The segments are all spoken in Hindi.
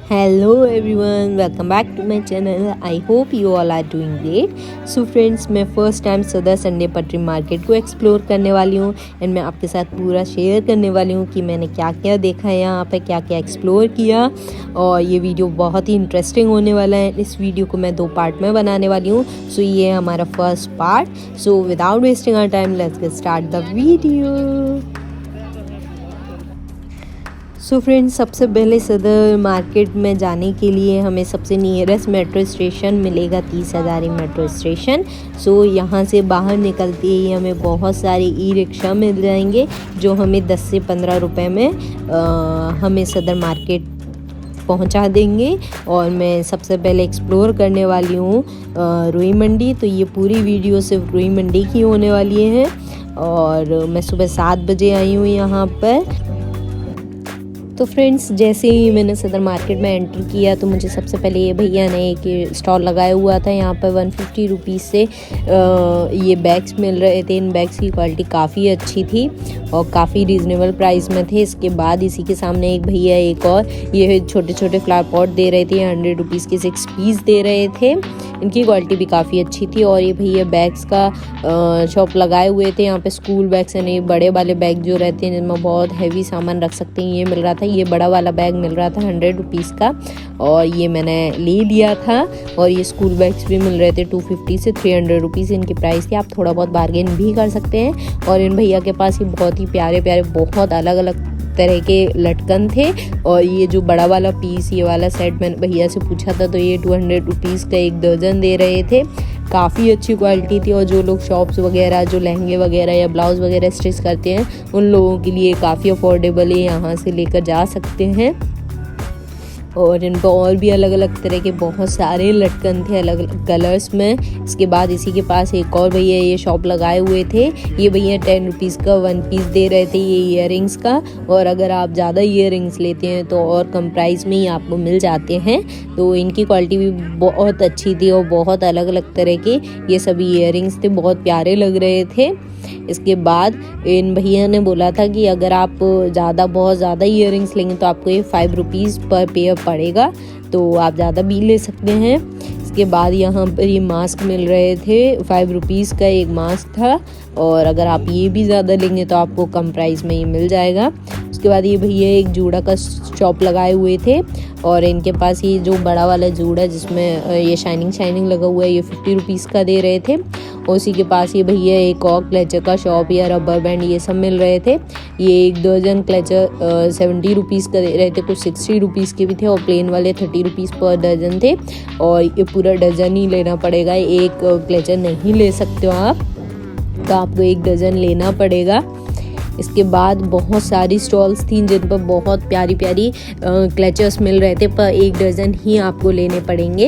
Hello everyone, welcome back to my channel. I hope you all are doing great. So friends, मैं फ़र्स्ट टाइम सदर संडे पटरी मार्केट को एक्सप्लोर करने वाली हूँ एंड मैं आपके साथ पूरा शेयर करने वाली हूँ कि मैंने क्या क्या देखा है यहाँ पे, क्या क्या एक्सप्लोर किया। और ये वीडियो बहुत ही इंटरेस्टिंग होने वाला है। इस वीडियो को मैं 2 पार्ट में बनाने वाली हूँ। सो ये है हमारा first part. So without wasting our time, let's get start the video. So friends, सबसे पहले सदर मार्केट में जाने के लिए हमें सबसे नियरेस्ट मेट्रो स्टेशन मिलेगा 30 हज़ारी मेट्रो स्टेशन। सो यहाँ से बाहर निकलते ही हमें बहुत सारे ई रिक्शा मिल जाएंगे जो हमें 10 से 15 रुपए में हमें सदर मार्केट पहुंचा देंगे। और मैं सबसे पहले एक्सप्लोर करने वाली हूँ रुई मंडी। तो ये पूरी वीडियो सिर्फ रुई मंडी की होने वाली है। और मैं सुबह 7 बजे आई हूँ यहाँ पर। तो फ्रेंड्स, जैसे ही मैंने सदर मार्केट में एंटर किया तो मुझे सबसे पहले ये भैया ने एक स्टॉल लगाया हुआ था। यहाँ पर 150 रुपीज़ से ये बैग्स मिल रहे थे। इन बैग्स की क्वालिटी काफ़ी अच्छी थी और काफ़ी रीज़नेबल प्राइस में थे। इसके बाद इसी के सामने एक भैया एक और ये छोटे छोटे फ्लावर पॉट दे रहे थे। 100 रुपीज़ के 6 पीस दे रहे थे। इनकी क्वालिटी भी काफ़ी अच्छी थी। और ये भैया बैग्स का शॉप लगाए हुए थे। यहाँ पे स्कूल बैग्स हैं, ये बड़े वाले बैग जो रहते हैं जिनमें बहुत हैवी सामान रख सकते हैं, ये मिल रहा था। ये बड़ा वाला बैग मिल रहा था 100 रुपीज़ का और ये मैंने ले लिया था। और ये स्कूल बैग्स भी मिल रहे थे 250 से 300 रुपीज़ इनकी प्राइस थी। आप थोड़ा बहुत बार्गेन भी कर सकते हैं। और इन भैया के पास ये बहुत ही प्यारे प्यारे बहुत अलग अलग तरह के लटकन थे। और ये जो बड़ा वाला पीस, ये वाला सेट मैंने भैया से पूछा था तो ये 200 रुपीज़ का 1 दर्जन दे रहे थे। काफ़ी अच्छी क्वालिटी थी। और जो लोग शॉप्स वगैरह, जो लहंगे वगैरह या ब्लाउज़ वगैरह स्टिच करते हैं, उन लोगों के लिए काफ़ी अफोर्डेबल है, यहाँ से लेकर जा सकते हैं। और इन पर और भी अलग अलग तरह के बहुत सारे लटकन थे अलग अलग कलर्स में। इसके बाद इसी के पास एक और भैया ये शॉप लगाए हुए थे। ये भैया 10 रुपीज़ का 1 पीस दे रहे थे ये ईयरिंग्स का। और अगर आप ज़्यादा ईयरिंग्स लेते हैं तो और कम प्राइस में ही आपको मिल जाते हैं। तो इनकी क्वालिटी भी बहुत अच्छी थी और बहुत अलग अलग तरह के ये सभी ईयरिंग्स थे, बहुत प्यारे लग रहे थे। इसके बाद इन भैया ने बोला था कि अगर आप बहुत ज़्यादा ईयरिंग्स लेंगे तो आपको ये 5 रुपीज़ पर पेयर पड़ेगा, तो आप ज़्यादा भी ले सकते हैं। इसके बाद यहाँ पर ये मास्क मिल रहे थे, 5 रुपीज़ का एक मास्क था। और अगर आप ये भी ज़्यादा लेंगे तो आपको कम प्राइस में ये मिल जाएगा। उसके बाद ये भैया एक जूड़ा का शॉप लगाए हुए थे। और इनके पास ये जो बड़ा वाला जूड़ा जिसमें ये शाइनिंग लगा हुआ है, ये 50 रुपीज़ का दे रहे थे। और उसी के पास ये भैया एक और क्लेचर का शॉप या रबर बैंड ये सब मिल रहे थे। ये 1 दर्जन क्लेचर 70 रुपीज़ का दे रहे थे, कुछ 60 रुपीज़ के भी थे और प्लेन वाले 30 रुपीज़ पर दर्जन थे। और ये पूरा डजन ही लेना पड़ेगा, एक क्लेचर नहीं ले सकते हो आप, तो आपको 1 डजन लेना पड़ेगा। इसके बाद बहुत सारी स्टॉल्स थी जिन पर बहुत प्यारी प्यारी क्लेचर्स मिल रहे थे, पर 1 डजन ही आपको लेने पड़ेंगे।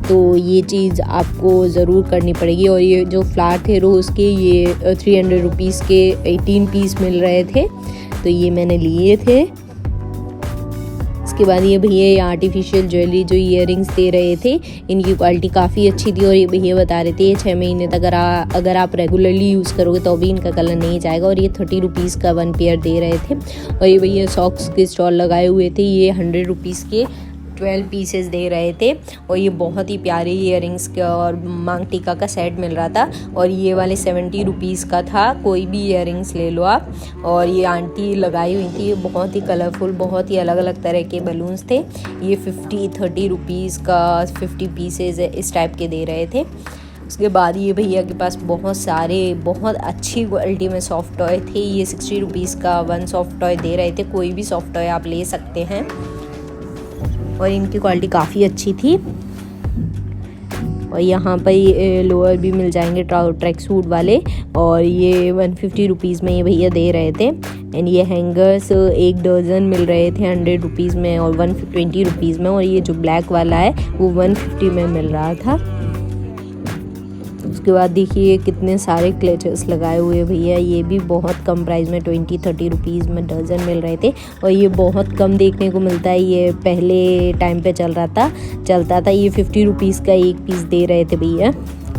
तो ये चीज़ आपको ज़रूर करनी पड़ेगी। और ये जो फ्लावर थे रोज़ के, ये 300 रुपीज़ के 18 पीस मिल रहे थे, तो ये मैंने लिए थे। इसके बाद ये भैया ये आर्टिफिशियल ज्वेलरी जो ईयरिंग्स दे रहे थे, इनकी क्वालिटी काफ़ी अच्छी थी। और ये भैया बता रहे थे ये 6 महीने तक अगर आप रेगुलरली यूज़ करोगे तो भी इनका कलर नहीं जाएगा। और ये 30 रुपीज़ का 1 पेयर दे रहे थे। और ये भैया सॉक्स के स्टॉल लगाए हुए थे, ये 100 रुपीज़ के 12 पीसेस दे रहे थे। और ये बहुत ही प्यारे ईयरिंग्स का और मांग टीका का सेट मिल रहा था। और ये वाले 70 रुपीज़ का था, कोई भी ईयरिंग्स ले लो आप। और ये आंटी लगाई हुई थी, ये बहुत ही कलरफुल, बहुत ही अलग अलग तरह के बलून्स थे। ये 30 रुपीज़ का 50 पीसेज इस टाइप के दे रहे थे। उसके बाद ये भैया के पास बहुत सारे बहुत अच्छी क्वालिटी में सॉफ्ट टॉय थे। ये 60 रुपीज़ का 1 सॉफ्ट टॉय दे रहे थे, कोई भी सॉफ्ट टॉय आप ले सकते हैं। और इनकी क्वालिटी काफ़ी अच्छी थी। और यहाँ पर ये लोअर भी मिल जाएंगे ट्रैक सूट वाले, और ये 150 रुपीज़ में ये भैया दे रहे थे। एंड ये हैंगर्स 1 दर्जन मिल रहे थे 100 रुपीज़ में और 120 रुपीज़ में। और ये जो ब्लैक वाला है वो 150 में मिल रहा था। उसके बाद देखिए कितने सारे क्लेचर्स लगाए हुए भैया, ये भी बहुत कम प्राइस में 20-30 रुपीज़ में दर्जन मिल रहे थे। और ये बहुत कम देखने को मिलता है, ये पहले टाइम पे चलता था। ये 50 रुपीज़ का 1 पीस दे रहे थे भैया।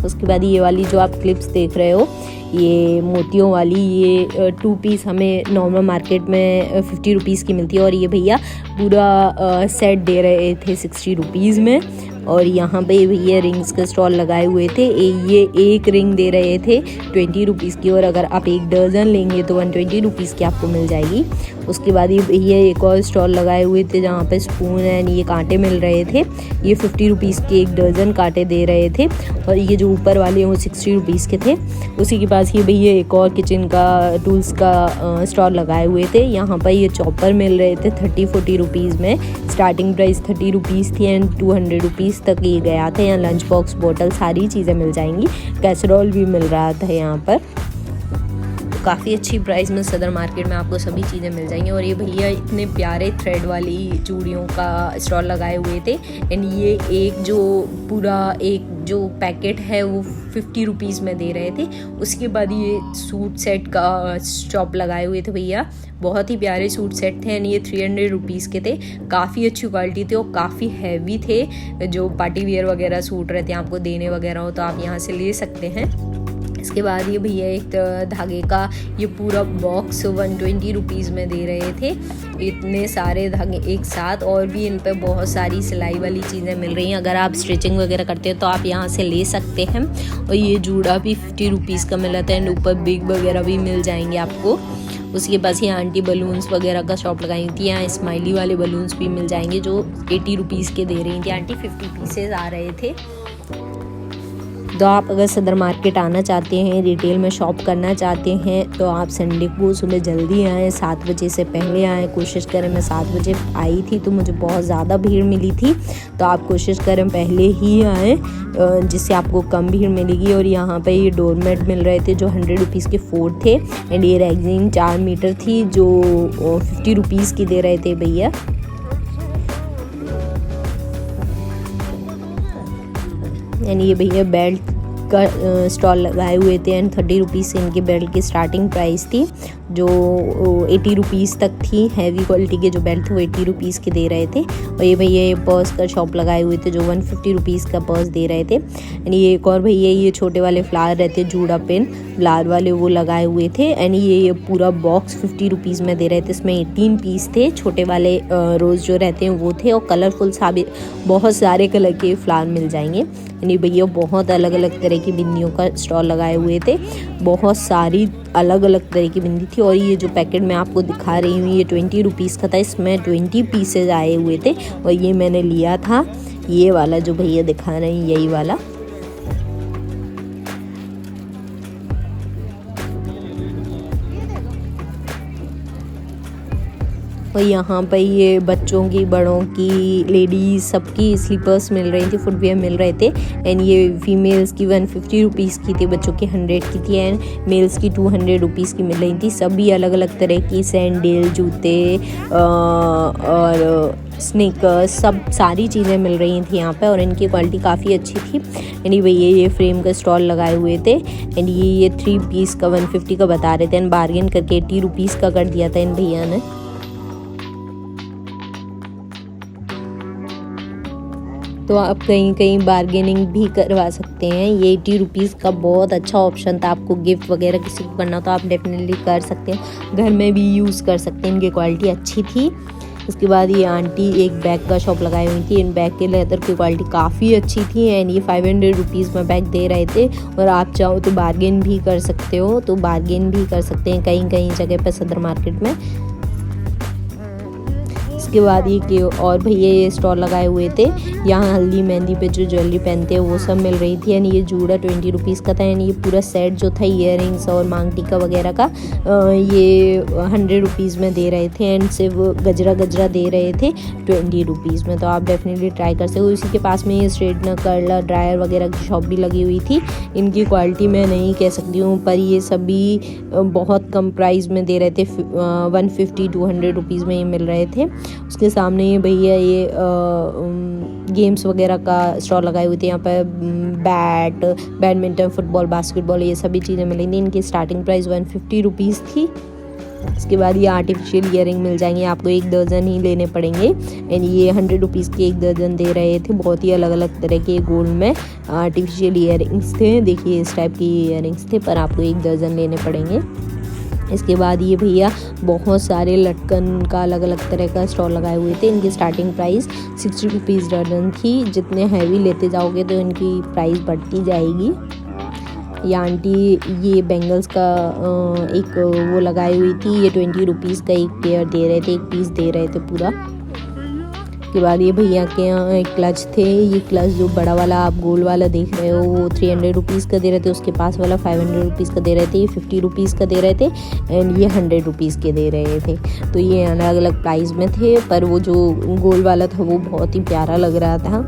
उसके बाद ये वाली जो आप क्लिप्स देख रहे हो, ये मोतियों वाली, ये 2 पीस हमें नॉर्मल मार्केट में 50 रुपीज़ की मिलती है, और ये भैया पूरा सेट दे रहे थे 60 रुपीज़ में। और यहाँ पे भैया रिंग्स का स्टॉल लगाए हुए थे। ये एक रिंग दे रहे थे 20 रुपीज़ की, और अगर आप 1 दर्जन लेंगे तो 120 रुपीज़ की आपको मिल जाएगी। उसके बाद ये भैया एक और स्टॉल लगाए हुए थे जहाँ पे स्पून एंड ये कांटे मिल रहे थे। ये 50 रुपीज़ के 1 दर्जन कांटे दे रहे थे, और ये जो ऊपर वाले हैं वो 60 रुपीज़ के थे। उसी के पास ये भैया एक और किचन का टूल्स का स्टॉल लगाए हुए थे। यहाँ पर ये चॉपर मिल रहे थे 30-40 रुपीज़ में। स्टार्टिंग प्राइस 30 रुपीज़ थी एंड 200 रुपीज़ तक ये गया था। यहाँ लंच बॉक्स, बॉटल, सारी चीज़ें मिल जाएंगी। कैसरोल भी मिल रहा था यहाँ पर। काफ़ी अच्छी प्राइस में सदर मार्केट में आपको सभी चीज़ें मिल जाएंगी। और ये भैया इतने प्यारे थ्रेड वाली चूड़ियों का स्टॉल लगाए हुए थे। एंड ये एक जो पैकेट है वो 50 रुपीज़ में दे रहे थे। उसके बाद ये सूट सेट का शॉप लगाए हुए थे भैया। बहुत ही प्यारे सूट सेट थे एंड ये 300 रुपीज़ के थे। काफ़ी अच्छी क्वालिटी थी और काफ़ी हैवी थे। जो पार्टी वेयर वगैरह सूट रहते हैं आपको देने वगैरह हो तो आप यहाँ से ले सकते हैं। इसके बाद ये भैया एक धागे का ये पूरा बॉक्स 120 रुपीज़ में दे रहे थे। इतने सारे धागे एक साथ, और भी इन पे बहुत सारी सिलाई वाली चीज़ें मिल रही हैं। अगर आप स्टिचिंग वगैरह करते हैं तो आप यहाँ से ले सकते हैं। और ये जूड़ा भी 50 रुपीज़ का मिला था एंड ऊपर बिग वगैरह भी मिल जाएंगे आपको। उसके पास ये आंटी बलून्स वगैरह का शॉप लगाई थी। यहाँ स्माइली वाले बलून्स भी मिल जाएंगे जो 80 रुपीज़ के दे रही थी आंटी। 50 पीसेज आ रहे थे। तो आप अगर सदर मार्केट आना चाहते हैं, रिटेल में शॉप करना चाहते हैं, तो आप संडे को सुबह जल्दी आएँ, 7 बजे से पहले आएँ। कोशिश करें, मैं 7 बजे आई थी तो मुझे बहुत ज़्यादा भीड़ मिली थी, तो आप कोशिश करें पहले ही आएँ जिससे आपको कम भीड़ मिलेगी। और यहाँ पे ये डोरमेट मिल रहे थे जो 100 रुपीज़ के 4 थे एंड ये रैगजीन 4 मीटर थी जो 50 रुपीज़ की दे रहे थे भैया। एंड ये भैया बेल्ट का स्टॉल लगाए हुए थे एंड 30 रुपीज़ से इनके बेल्ट की स्टार्टिंग प्राइस थी जो 80 रुपीज़ तक थी। हैवी क्वालिटी के जो बेल्ट थे वो 80 रुपीज़ के दे रहे थे। और ये भैया ये पर्स का शॉप लगाए हुए थे जो 150 रुपीज़ का पर्स दे रहे थे। एंड ये एक और भैया ये छोटे वाले फ्लावर रहते जूड़ा पेन फ्लावर वाले वो लगाए हुए थे एंड ये पूरा बॉक्स 50 रुपीज़ में दे रहे थे। इसमें 18 पीस थे। छोटे वाले रोज़ जो रहते हैं वो थे और कलरफुल बहुत सारे कलर के फ्लावर मिल जाएंगे। यानी भैया बहुत अलग अलग तरह की बिंदियों का स्टॉल लगाए हुए थे। बहुत सारी अलग अलग तरह की बिंदी थी। और ये जो पैकेट मैं आपको दिखा रही हूँ ये 20 रुपीज़ का था। इसमें 20 पीसेज आए हुए थे और ये मैंने लिया था, ये वाला जो भैया दिखा रहे हैं यही वाला। और यहाँ पर ये बच्चों की, बड़ों की, लेडीज़ सबकी स्लीपर्स मिल रही थी, फुटवेयर मिल रहे थे। एंड ये फीमेल्स की 150 रुपीज़ की थी, बच्चों की 100 की थी एंड मेल्स की 200 रुपीज़ की मिल रही थी। सभी अलग अलग तरह की सैंडल, जूते और स्नीकर्स सब सारी चीज़ें मिल रही थी यहाँ पे और इनकी क्वालिटी काफ़ी अच्छी थी। यानी भैया ये फ्रेम का स्टॉल लगाए हुए थे एंड ये 3 पीस का 150 का बता रहे थे एंड बार्गेन करके 80 रुपीज़ का कर दिया था इन भैया ने। तो आप कहीं कहीं बार्गेनिंग भी करवा सकते हैं। ये 80 रुपीज़ का बहुत अच्छा ऑप्शन था। आपको गिफ्ट वगैरह किसी को करना तो आप डेफिनेटली कर सकते हैं, घर में भी यूज़ कर सकते हैं। इनकी क्वालिटी अच्छी थी। उसके बाद ये आंटी एक बैग का शॉप लगाई हुई थी। इन बैग के लेदर की क्वालिटी काफ़ी अच्छी थी एंड ये 500 रुपीज़ में बैग दे रहे थे। और आप चाहो तो बार्गेन भी कर सकते हो, तो बार्गेन भी कर सकते हैं कहीं कहीं जगह पर सदर मार्केट में। इसके बाद ये और भैया ये स्टॉल लगाए हुए थे। यहाँ हल्दी मेहंदी पे जो ज्वेलरी पहनते हैं वो सब मिल रही थी एंड ये जूड़ा 20 रुपीज़ का था एंड ये पूरा सेट जो था इयररिंग्स और मांग टीका वगैरह का ये 100 रुपीज़ में दे रहे थे एंड सिर्फ गजरा दे रहे थे 20 रुपीज़ में। तो आप डेफिनेटली ट्राई कर सकते हो। इसी के पास में ये स्ट्रेटनर, कर्लर, ड्रायर वगैरह की शॉप भी लगी हुई थी। इनकी क्वालिटी मैं नहीं कह सकती हूँ पर ये सभी बहुत कम प्राइस में दे रहे थे। 150-200 रुपीज़ में ये मिल रहे थे। उसके सामने ये भैया ये गेम्स वगैरह का स्टॉल लगाए हुए थे। यहाँ पर बैडमिंटन, फुटबॉल, बास्केटबॉल ये सभी चीज़ें मिलेंगी। इनकी स्टार्टिंग प्राइस 150 रुपीज़ थी। इसके बाद ये आर्टिफिशियल ईयरिंग मिल जाएंगे आपको, 1 दर्जन ही लेने पड़ेंगे। एंड ये 100 रुपीज़ के 1 दर्जन दे रहे थे। बहुत ही अलग अलग तरह के गोल्ड में आर्टिफिशियल ईयरिंग्स थे। देखिए इस टाइप की ईयरिंग्स थे, पर आपको 1 दर्जन लेने पड़ेंगे। इसके बाद ये भैया बहुत सारे लटकन का अलग अलग तरह का स्टॉल लगाए हुए थे। इनकी स्टार्टिंग प्राइस 60 रुपीज़ दर्जन थी। जितने हैवी लेते जाओगे तो इनकी प्राइस बढ़ती जाएगी। ये आंटी ये बैंगल्स का एक वो लगाई हुई थी। ये 20 रुपीज़ का एक पेयर दे रहे थे, एक पीस दे रहे थे पूरा। के बाद ये भैया के यहाँ एक क्लच थे। ये क्लच जो बड़ा वाला आप गोल वाला देख रहे हो वो 300 रुपीज़ का दे रहे थे। उसके पास वाला 500 रुपीज़ का दे रहे थे। ये 50 रुपीज़ का दे रहे थे एंड ये 100 रुपीज़ के दे रहे थे। तो ये अलग अलग प्राइस में थे, पर वो जो गोल वाला था वो बहुत ही प्यारा लग रहा था।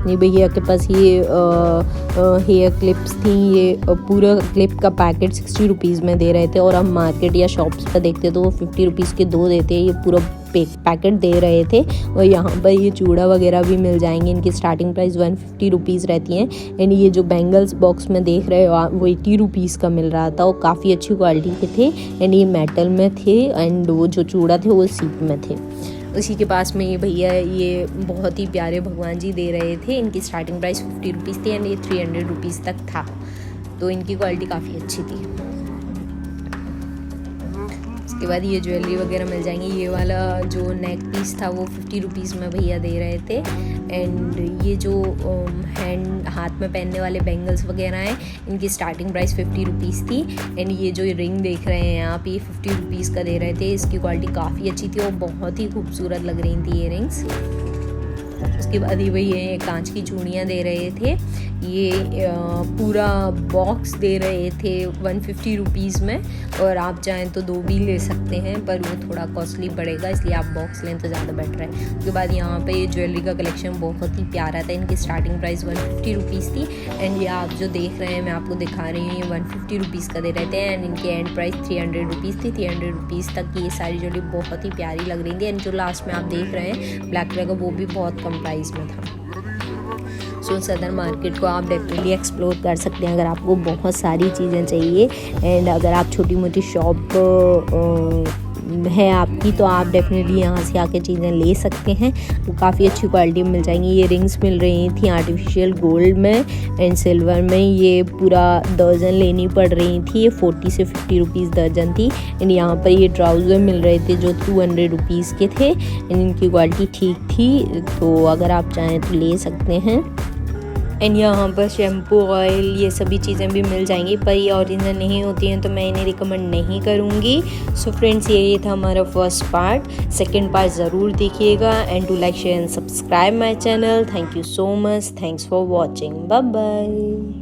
ये भैया के पास ये हेयर क्लिप्स थी। ये पूरा क्लिप का पैकेट 60 रुपीज़ में दे रहे थे, और हम मार्केट या शॉप्स पर देखते तो वो 50 रुपीज़ के 2 देते हैं। ये पूरा पैकेट दे रहे थे। और यहाँ पर ये चूड़ा वगैरह भी मिल जाएंगे। इनकी स्टार्टिंग प्राइस 150 रुपीज़ रहती हैं। एंड ये जो बैंगल्स बॉक्स में देख रहे हो वो 80 रुपीज़ का मिल रहा था। वो काफ़ी अच्छी क्वालिटी के थे एंड ये मेटल में थे। एंड वो जो चूड़ा थे वो सीप में थे। उसी के पास में ये भैया ये बहुत ही प्यारे भगवान जी दे रहे थे। इनकी स्टार्टिंग प्राइस 50 रुपीज़ थी एंड ये 300 रुपीज़ तक था। तो इनकी क्वालिटी काफ़ी अच्छी थी। उसके बाद ये ज्वेलरी वगैरह मिल जाएंगी। ये वाला जो नेक पीस था वो 50 रुपीज़ में भैया दे रहे थे। एंड ये जो हाथ में पहनने वाले बैंगल्स वगैरह हैं इनकी स्टार्टिंग प्राइस 50 रुपीज़ थी। एंड ये जो रिंग देख रहे हैं आप ये 50 रुपीज़ का दे रहे थे। इसकी क्वालिटी काफ़ी अच्छी थी और बहुत ही खूबसूरत लग रही थी ये रिंग्स। उसके बाद ये भैया कांच की चूड़ियाँ दे रहे थे। ये पूरा बॉक्स दे रहे थे 150 रुपीज़ में, और आप चाहें तो 2 भी ले सकते हैं, पर वो थोड़ा कॉस्टली पड़ेगा, इसलिए आप बॉक्स लें तो ज़्यादा बेटर है। उसके बाद यहाँ पे ये ज्वेलरी का कलेक्शन बहुत ही प्यारा था। इनकी स्टार्टिंग प्राइस 150 रुपीज़ थी। एंड ये आप जो देख रहे हैं मैं आपको दिखा रही हूँ, ये 150 रुपीज़ का दे रहे थे। एंड इनकी एंड प्राइस 300 रुपीज़ थी। 300 रुपीज़ तक की ये सारी ज्वेलरी बहुत ही प्यारी लग रही थी। एंड जो लास्ट में आप देख रहे हैं ब्लैक कलर का वो भी बहुत कम प्राइस में था। सो सदर मार्केट को आप डेफिनेटली एक्सप्लोर कर सकते हैं अगर आपको बहुत सारी चीज़ें चाहिए। एंड अगर आप छोटी मोटी शॉप है आपकी तो आप डेफिनेटली यहाँ से आके चीज़ें ले सकते हैं। वो काफ़ी अच्छी क्वालिटी में मिल जाएंगी। ये रिंग्स मिल रही थी आर्टिफिशियल गोल्ड में एंड सिल्वर में। ये पूरा दर्जन लेनी पड़ रही थी। ये 40 से 50 रुपीज़ दर्जन थी। एंड यहाँ पर ये ट्राउज़र मिल रहे थे जो 200 रुपीज़ के थे। एंड इनकी क्वालिटी ठीक थी, तो अगर आप चाहें तो ले सकते हैं। एंड यहाँ पर शैम्पू ऑयल ये सभी चीज़ें भी मिल जाएंगी, पर ये ओरिजिनल नहीं होती हैं तो मैं इन्हें रिकमेंड नहीं करूँगी। सो फ्रेंड्स ये था हमारा फर्स्ट पार्ट। सेकंड पार्ट ज़रूर देखिएगा। And to like share and subscribe my channel. Thank you so much. Thanks for watching. Bye bye.